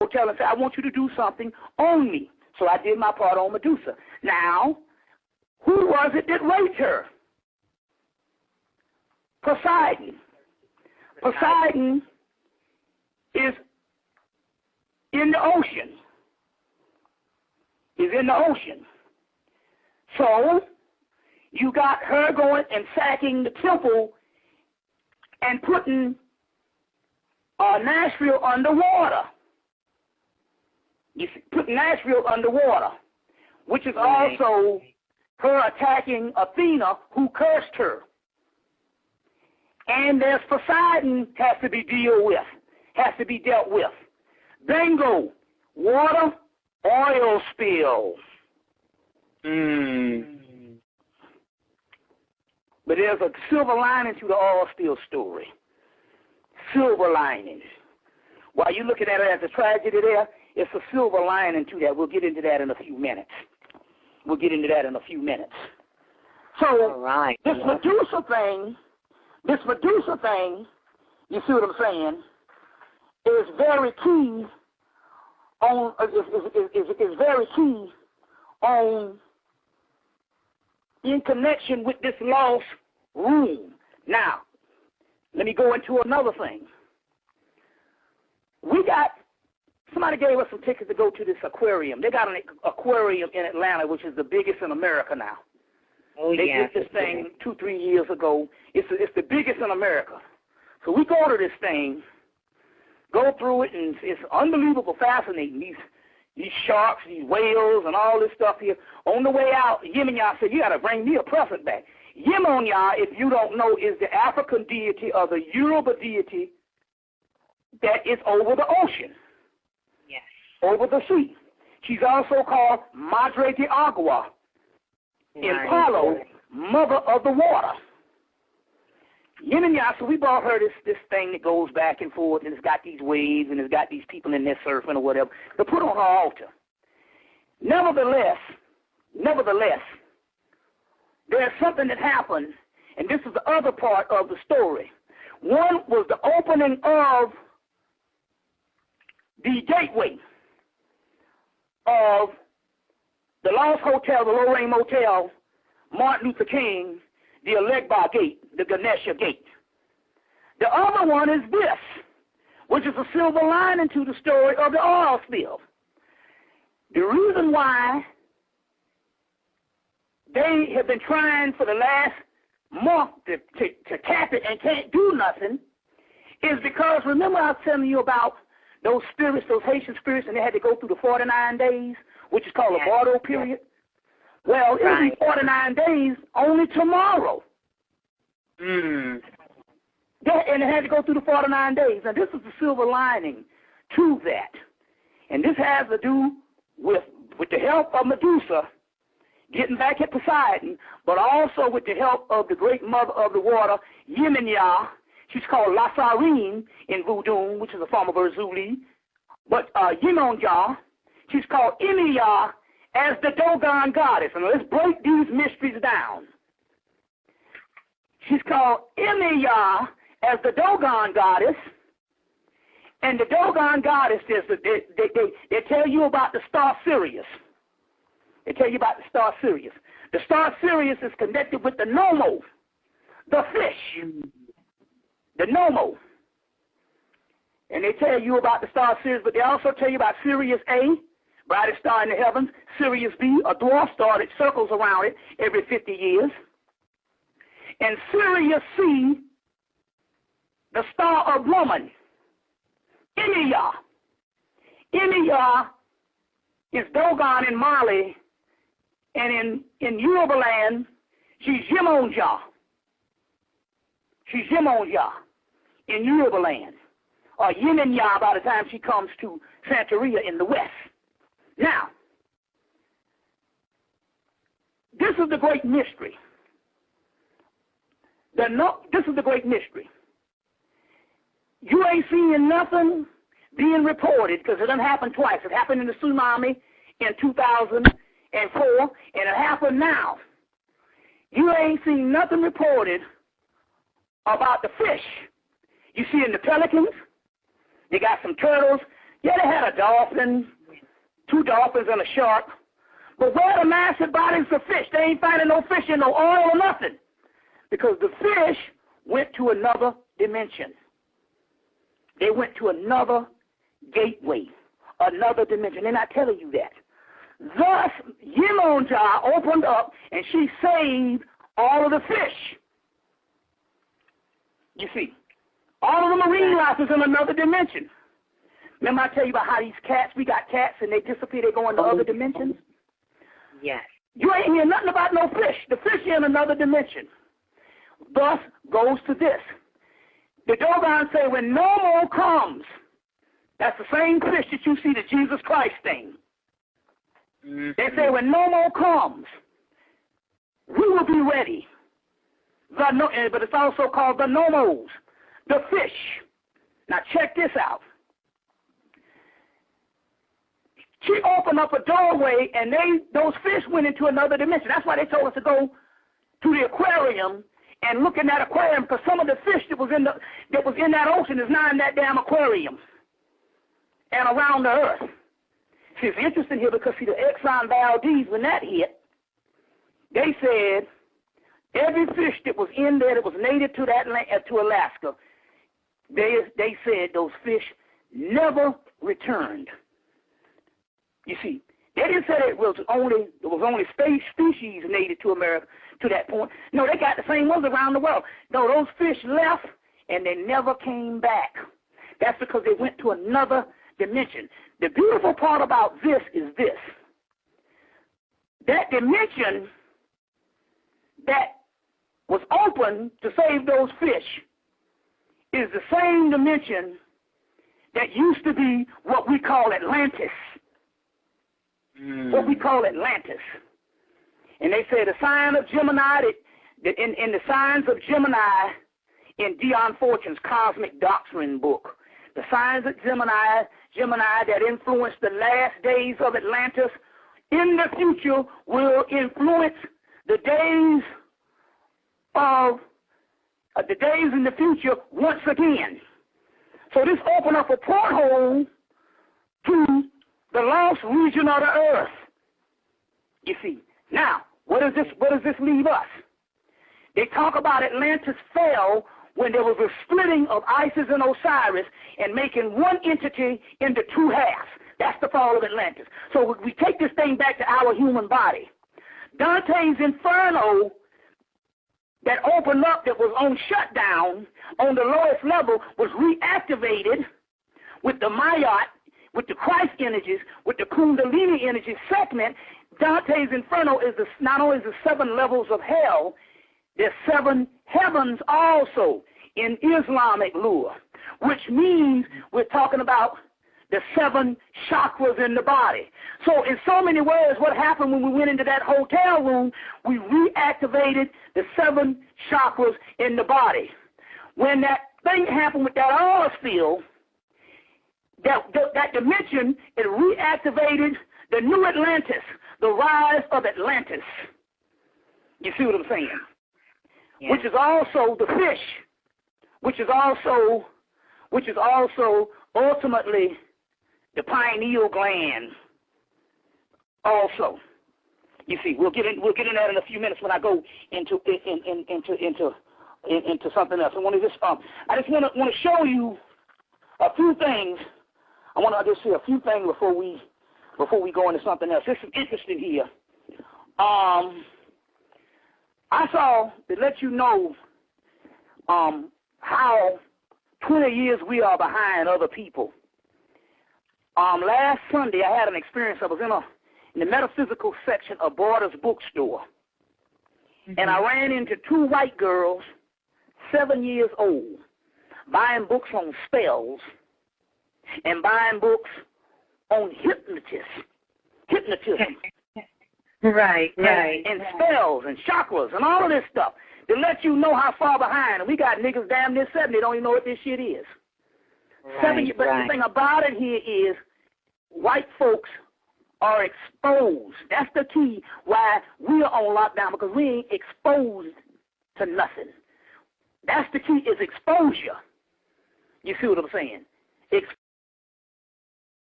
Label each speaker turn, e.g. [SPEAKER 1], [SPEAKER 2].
[SPEAKER 1] motel and said, I want you to do something on me. So I did my part on Medusa. Now, who was it that raped her? Poseidon. Poseidon is in the ocean. Is in the ocean. So, you got her going and sacking the temple and putting Nashville underwater. You see, putting Nashville underwater, which is also her attacking Athena, who cursed her. And there's Poseidon has to be dealt with. Bingo, water, oil spill. But there's a silver lining to the oil spill story. Silver lining. While you're looking at it as a tragedy there, it's a silver lining to that. We'll get into that in a few minutes. So, this Medusa thing, you see what I'm saying, is very key on, is very key on, in connection with this lost room. Now, let me go into another thing. Somebody gave us some tickets to go to this aquarium. They got an aquarium in Atlanta, which is the biggest in America now. They did this thing 2-3 years ago. It's the biggest in America. So we go to this thing, go through it, and it's unbelievable, fascinating. These sharks, these whales, and all this stuff here. On the way out, Yemaya said, you got to bring me a present back. Yemaya, if you don't know, is the African deity or the Yoruba deity that is over the ocean.
[SPEAKER 2] Yes.
[SPEAKER 1] Over the sea. She's also called Madre de Agua. In Palo, mother of the water. Yemaya, so we brought her this thing that goes back and forth, and it's got these waves, and it's got these people in there surfing or whatever, to put on her altar. Nevertheless, there's something that happened, and this is the other part of the story. One was the opening of the gateway of the Lost Hotel, the Lorraine Motel, Martin Luther King, the Elegba Gate, the Ganesha Gate. The other one is this, which is a silver lining to the story of the oil spill. The reason why they have been trying for the last month to tap it and can't do nothing is because, remember I was telling you about those spirits, those Haitian spirits, and they had to go through the 49 days, which is called a Vodou period? Well, it'll be 49 days only tomorrow. And they had to go through the 49 days. And this is the silver lining to that. And this has to do with the help of Medusa getting back at Poseidon, but also with the help of the great mother of the water, Yemaya. She's called La Sirène in voodoo, which is a form of Urzuli. But Yemaya, she's called Yemaya as the Dogon goddess. And let's break these mysteries down. She's called Yemaya as the Dogon goddess. And the Dogon goddess, they tell you about the star Sirius. They tell you about the star Sirius. The star Sirius is connected with the Nommo, the fish, the Nommo. And they tell you about the star Sirius, but they also tell you about Sirius A, brightest star in the heavens, Sirius B, a dwarf star that circles around it every 50 years, and Sirius C, the star of woman, Yemaya. Yemaya is Dogon in Mali, and in Yorubaland, she's Yemaya. She's Yemaya in Yorubaland, or Yemaya by the time she comes to Santeria in the west. Now, this is the great mystery. This is the great mystery. You ain't seeing nothing being reported because it done happened twice. It happened in the tsunami in 2004, and it happened now. You ain't seen nothing reported about the fish. You see in the pelicans, they got some turtles. Yeah, they had a dolphin, 2 dolphins and a shark. But where the massive bodies of fish? They ain't finding no fish in no oil or nothing. Because the fish went to another dimension. They went to another gateway, another dimension. They're not telling you that. Thus, Yemaya opened up and she saved all of the fish. You see, all of the marine life is in another dimension. Remember I tell you about how these cats, we got cats and they disappear, they go into other dimensions?
[SPEAKER 2] Yes.
[SPEAKER 1] You ain't hear nothing about no fish. The fish are in another dimension. Thus goes to this. The Dogon say when Nommo comes, that's the same fish that you see the Jesus Christ thing. Mm-hmm. They say when Nommo comes, we will be ready. But it's also called the Nommos, the fish. Now check this out. She opened up a doorway, and those fish went into another dimension. That's why they told us to go to the aquarium and look in that aquarium, because some of the fish that was in that ocean is now in that damn aquarium and around the earth. See, it's interesting here because, see, the Exxon Valdez, when that hit, they said every fish that was in there that was native to Alaska, they said those fish never returned. You see, they didn't say there was only species native to America to that point. No, they got the same ones around the world. No, those fish left and they never came back. That's because they went to another dimension. The beautiful part about this is this. That dimension that was open to save those fish is the same dimension that used to be what we call Atlantis. What we call Atlantis. And they say the sign of Gemini, in the signs of Gemini in Dion Fortune's Cosmic Doctrine book, the signs of Gemini that influence the last days of Atlantis in the future will influence the days in the future once again. So this opened up a porthole to the lost region of the earth. You see. Now, what does this leave us? They talk about Atlantis fell when there was a splitting of Isis and Osiris and making one entity into 2 halves. That's the fall of Atlantis. So we take this thing back to our human body. Dante's Inferno that opened up, that was on shutdown on the lowest level, was reactivated with the Mayat, with the Christ energies, with the Kundalini energy segment. Dante's Inferno is not only the 7 levels of hell, there's 7 heavens also in Islamic lore, which means we're talking about the 7 chakras in the body. So in so many words, what happened when we went into that hotel room, we reactivated the 7 chakras in the body. When that thing happened with that oil spill, that dimension, it reactivated the new Atlantis, the rise of Atlantis. You see what I'm saying? Yeah. Which is also the fish, which is also ultimately the pineal gland. Also, you see, we'll get in that in a few minutes when I go into something else. I just want to show you a few things. I want to just say a few things before we go into something else. This is interesting here. I saw to let you know how 20 years we are behind other people. Last Sunday I had an experience. I was in the metaphysical section of Borders bookstore, and I ran into 2 white girls, 7 years old, buying books on spells and buying books on hypnotism.
[SPEAKER 2] Right.
[SPEAKER 1] And spells and chakras and all of this stuff to let you know how far behind. And we got niggas damn near 70 don't even know what this shit is. But the thing about it here is white folks are exposed. That's the key why we're on lockdown, because we ain't exposed to nothing. That's the key, is exposure. You see what I'm saying?